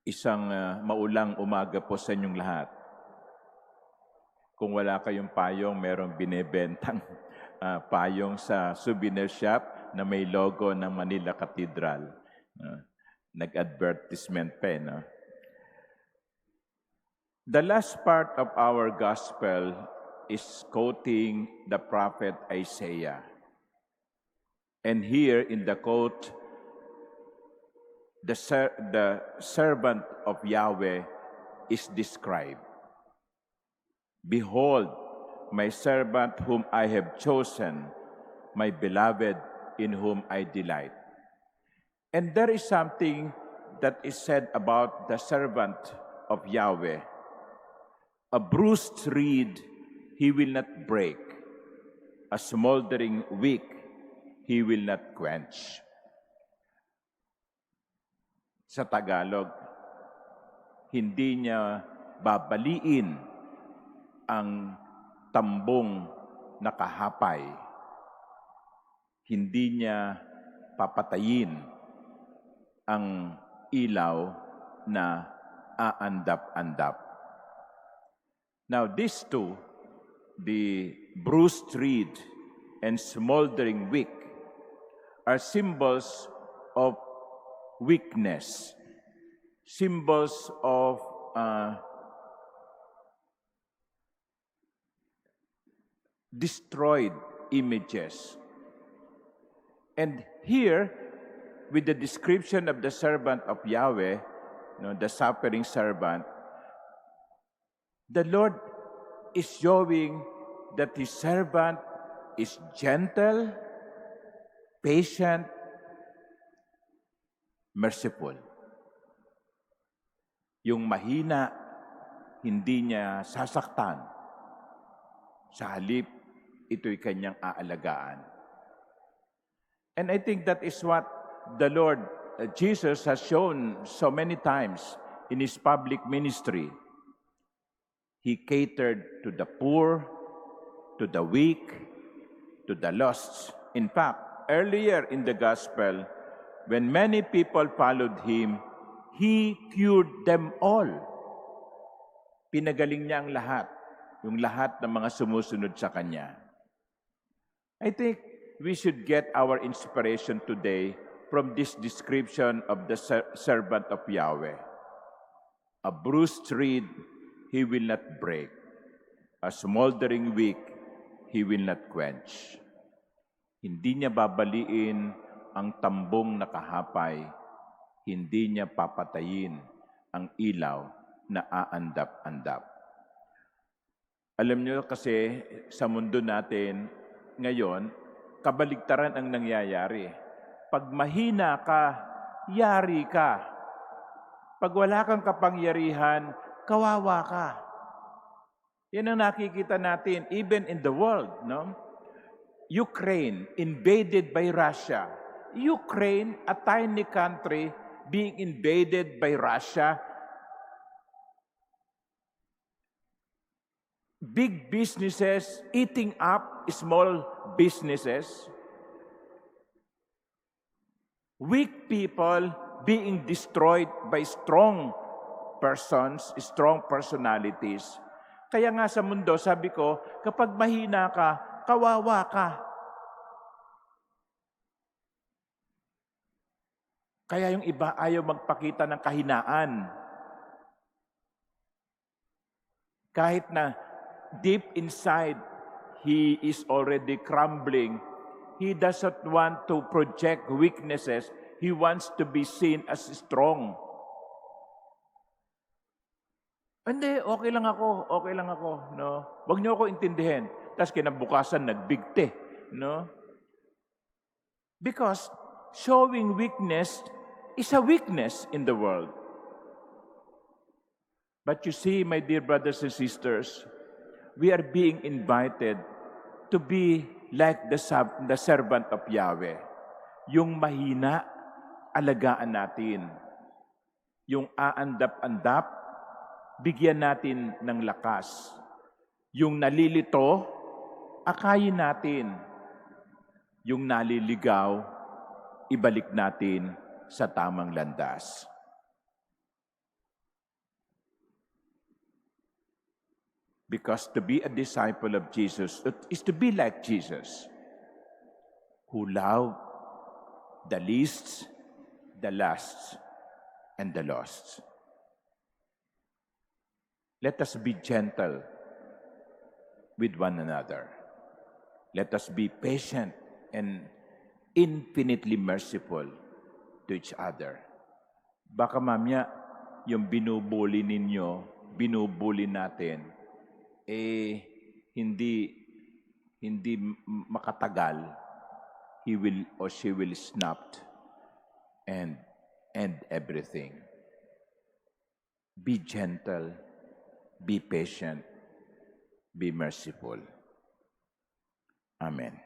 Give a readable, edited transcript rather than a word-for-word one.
Isang maulang umaga po sa inyong lahat. Kung wala kayong payong, merong binebentang payong sa souvenir shop na may logo ng Manila Cathedral. Nag-advertisement pa no? The last part of our gospel is quoting the prophet Isaiah. And here in the quote, the servant of Yahweh is described. Behold, my servant whom I have chosen, my beloved in whom I delight. And there is something that is said about the servant of Yahweh. A bruised reed he will not break, a smoldering wick he will not quench. Sa Tagalog, hindi niya babaliin ang tambong nakahapay. Hindi niya papatayin ang ilaw na aandap-andap. Now, these two, the bruised reed and smoldering wick, are symbols of weakness, symbols of destroyed images. And here, with the description of the servant of Yahweh, the suffering servant, the Lord is showing that His servant is gentle, patient, merciful. Yung mahina, hindi niya sasaktan. Sa halip, ito'y kanyang aalagaan. And I think that is what the Lord Jesus has shown so many times in His public ministry. He catered to the poor, to the weak, to the lost. In fact, earlier in the gospel, when many people followed Him, He cured them all. Pinagaling niya ang lahat, yung lahat ng mga sumusunod sa Kanya. I think we should get our inspiration today from this description of the servant of Yahweh. A bruised reed he will not break. A smoldering wick he will not quench. Hindi niya babaliin ang tambong nakahapay. Hindi niya papatayin ang ilaw na aandap-andap. Alam niyo kasi sa mundo natin ngayon, kabaligtaran ang nangyayari. Pag mahina ka, yari ka. Pag wala kang kapangyarihan, kawawa ka. Yan ang nakikita natin even in the world, no? Ukraine invaded by Russia. Ukraine, a tiny country, being invaded by Russia. Big businesses eating up small businesses. Weak people being destroyed by strong persons, strong personalities. Kaya nga sa mundo, sabi ko, kapag mahina ka, kawawa ka. Kaya yung iba ayaw magpakita ng kahinaan. Kahit na deep inside, he is already crumbling. He doesn't want to project weaknesses. He wants to be seen as strong. Hindi, okay lang ako, no? Huwag niyo ako intindihin. Tapos kinabukasan, nagbigti, no? Because showing weakness is a weakness in the world. But you see, my dear brothers and sisters, we are being invited to be like the servant of Yahweh. Yung mahina, alagaan natin. Yung aandap-andap, bigyan natin ng lakas. Yung nalilito, akayin natin. Yung naliligaw, ibalik natin sa tamang landas. Because to be a disciple of Jesus is to be like Jesus, who loved the least, the last, and the lost. Let us be gentle with one another. Let us be patient and infinitely merciful to each other. Baka mamaya, yung binubuli ninyo, binubuli natin, hindi makatagal, he will or she will snap and end everything. Be gentle, be patient, be merciful. Amen.